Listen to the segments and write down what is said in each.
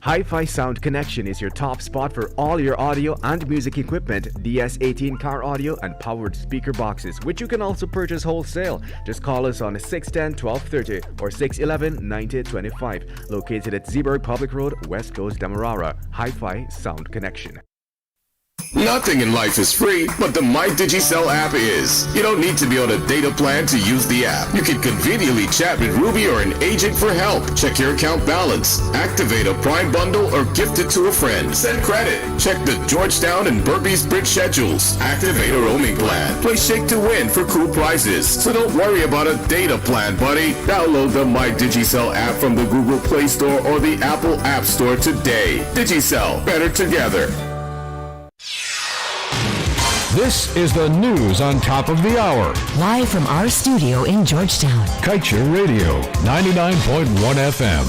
Hi-Fi Sound Connection is your top spot for all your audio and music equipment, DS18 car audio and powered speaker boxes, which you can also purchase wholesale. Just call us on 610-1230 or 611-9025, located at Zeeburg Public Road, West Coast, Demerara. Hi-Fi Sound Connection. Nothing in life is free, but the MyDigiCell app is. You don't need to be on a data plan to use the app. You can conveniently chat with Ruby or an agent for help. Check your account balance, activate a Prime bundle, or gift it to a friend. Send credit. Check the Georgetown and Burpees Bridge schedules. Activate a roaming plan. Play Shake to Win for cool prizes. So don't worry about a data plan, buddy. Download the MyDigiCell app from the Google Play Store or the Apple App Store today. Digicel, better together. This is the news on top of the hour. Live from our studio in Georgetown. Kaieteur Radio, 99.1 FM.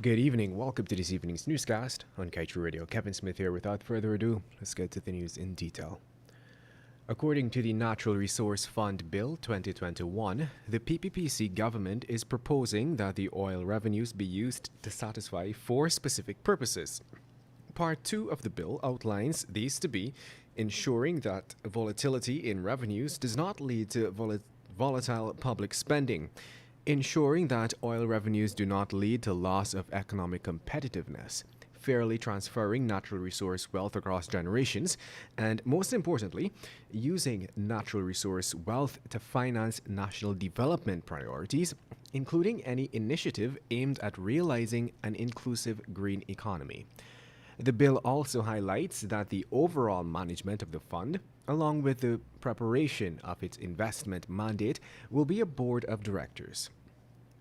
Good evening. Welcome to this evening's newscast on Kaieteur Radio. Kevin Smith here. Without further ado, let's get to the news in detail. According to the Natural Resource Fund Bill 2021, the PPPC government is proposing that the oil revenues be used to satisfy four specific purposes. Part 2 of the bill outlines these to be ensuring that volatility in revenues does not lead to volatile public spending, ensuring that oil revenues do not lead to loss of economic competitiveness, fairly transferring natural resource wealth across generations, and most importantly, using natural resource wealth to finance national development priorities, including any initiative aimed at realizing an inclusive green economy. The bill also highlights that the overall management of the fund, along with the preparation of its investment mandate, will be a board of directors,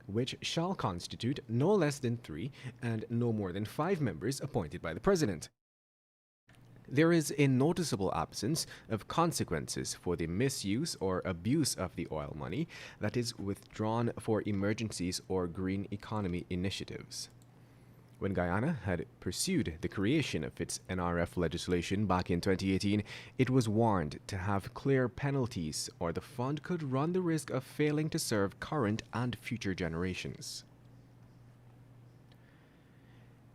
which shall constitute no less than 3 and no more than 5 members appointed by the President. There is a noticeable absence of consequences for the misuse or abuse of the oil money that is withdrawn for emergencies or green economy initiatives. When Guyana had pursued the creation of its NRF legislation back in 2018, it was warned to have clear penalties or the fund could run the risk of failing to serve current and future generations.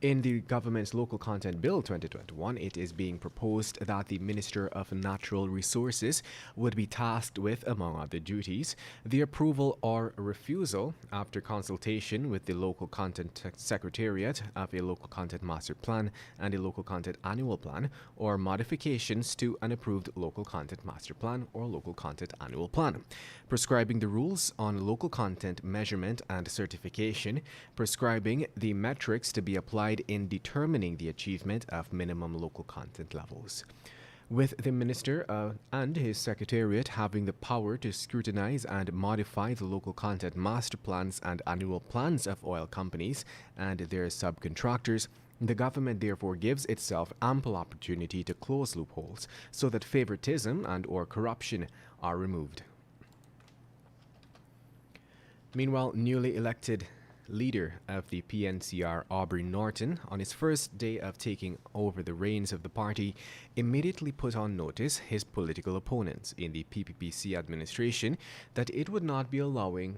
In the government's Local Content Bill 2021, it is being proposed that the Minister of Natural Resources would be tasked with, among other duties, the approval or refusal, after consultation with the Local Content Secretariat, of a Local Content Master Plan and a Local Content Annual Plan, or modifications to an approved Local Content Master Plan or Local Content Annual Plan, prescribing the rules on local content measurement and certification, prescribing the metrics to be applied in determining the achievement of minimum local content levels, with the Minister and his Secretariat having the power to scrutinize and modify the local content master plans and annual plans of oil companies and their subcontractors. The government therefore gives itself ample opportunity to close loopholes so that favoritism and or corruption are removed. Meanwhile, newly elected leader of the PNCR, Aubrey Norton, on his first day of taking over the reins of the party, immediately put on notice his political opponents in the PPPC administration that it will not be allowed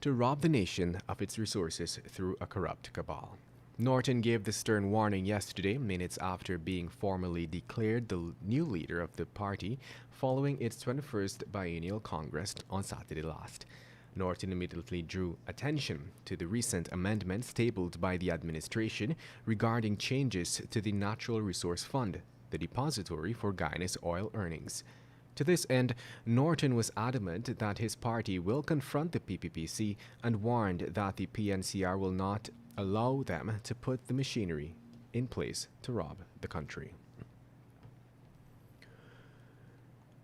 to rob the nation of its resources through a corrupt cabal. Norton gave the stern warning yesterday, minutes after being formally declared the new leader of the party following its 21st biennial Congress on Saturday last. Norton immediately drew attention to the recent amendments tabled by the administration regarding changes to the Natural Resource Fund, the depository for Guyana's oil earnings. To this end, Norton was adamant that his party will confront the PPPC and warned that the PNCR will not allow them to put the machinery in place to rob the country.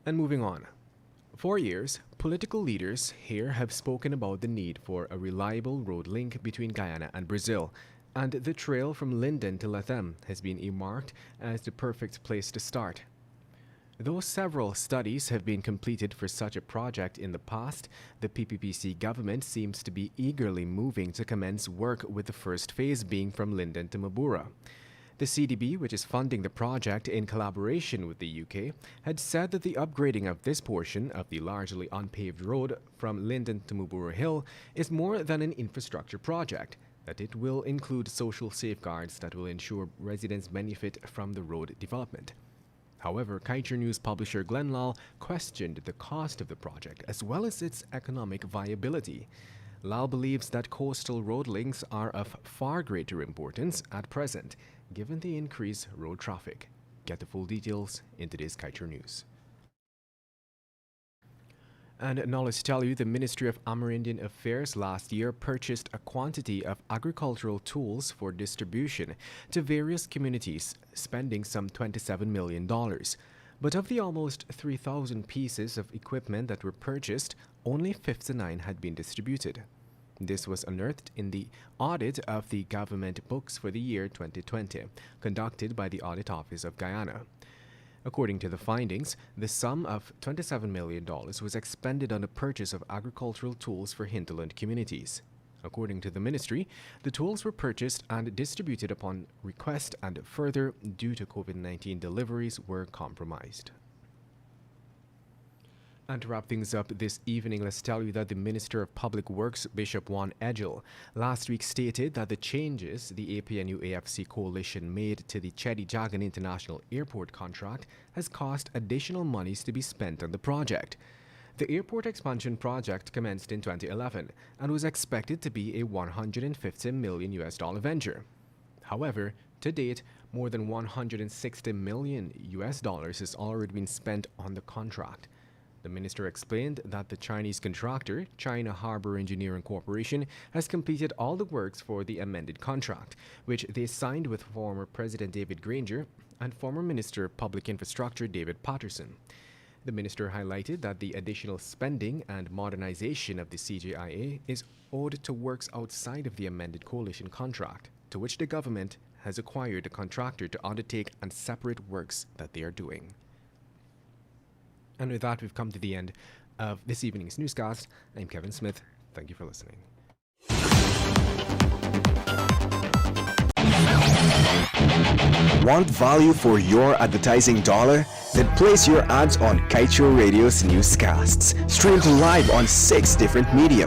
And moving on. For years, political leaders here have spoken about the need for a reliable road link between Guyana and Brazil, and the trail from Linden to Latham has been earmarked as the perfect place to start. Though several studies have been completed for such a project in the past, the PPPC government seems to be eagerly moving to commence work, with the first phase being from Linden to Mabura. The CDB, which is funding the project in collaboration with the UK, had said that the upgrading of this portion of the largely unpaved road from Linden to Mabura Hill is more than an infrastructure project, that it will include social safeguards that will ensure residents benefit from the road development. However, Kaieteur News publisher Glenn Lal questioned the cost of the project as well as its economic viability. Lal believes that coastal road links are of far greater importance at present, given the increased road traffic. Get the full details in today's Kaieteur News. And now let's tell you, the Ministry of Amerindian Affairs last year purchased a quantity of agricultural tools for distribution to various communities, spending some $27 million. But of the almost 3,000 pieces of equipment that were purchased, only 59 had been distributed. This was unearthed in the audit of the government books for the year 2020, conducted by the Audit Office of Guyana. According to the findings, the sum of $27 million was expended on the purchase of agricultural tools for hinterland communities. According to the ministry, the tools were purchased and distributed upon request, and further, due to COVID-19, deliveries were compromised. And to wrap things up this evening, let's tell you that the Minister of Public Works, Bishop Juan Edgel, last week stated that the changes the APNU-AFC coalition made to the Chedi Jagan International Airport contract has cost additional monies to be spent on the project. The airport expansion project commenced in 2011 and was expected to be a $150 million venture. However, to date, more than $160 million has already been spent on the contract. The minister explained that the Chinese contractor, China Harbor Engineering Corporation, has completed all the works for the amended contract, which they signed with former President David Granger and former Minister of Public Infrastructure David Patterson. The minister highlighted that the additional spending and modernization of the CJIA is owed to works outside of the amended coalition contract, to which the government has acquired a contractor to undertake and separate works that they are doing. And with that, we've come to the end of this evening's newscast. I'm Kevin Smith. Thank you for listening. Want value for your advertising dollar? Then place your ads on Kaieteur Radio's newscasts. Streamed live on 6 different mediums.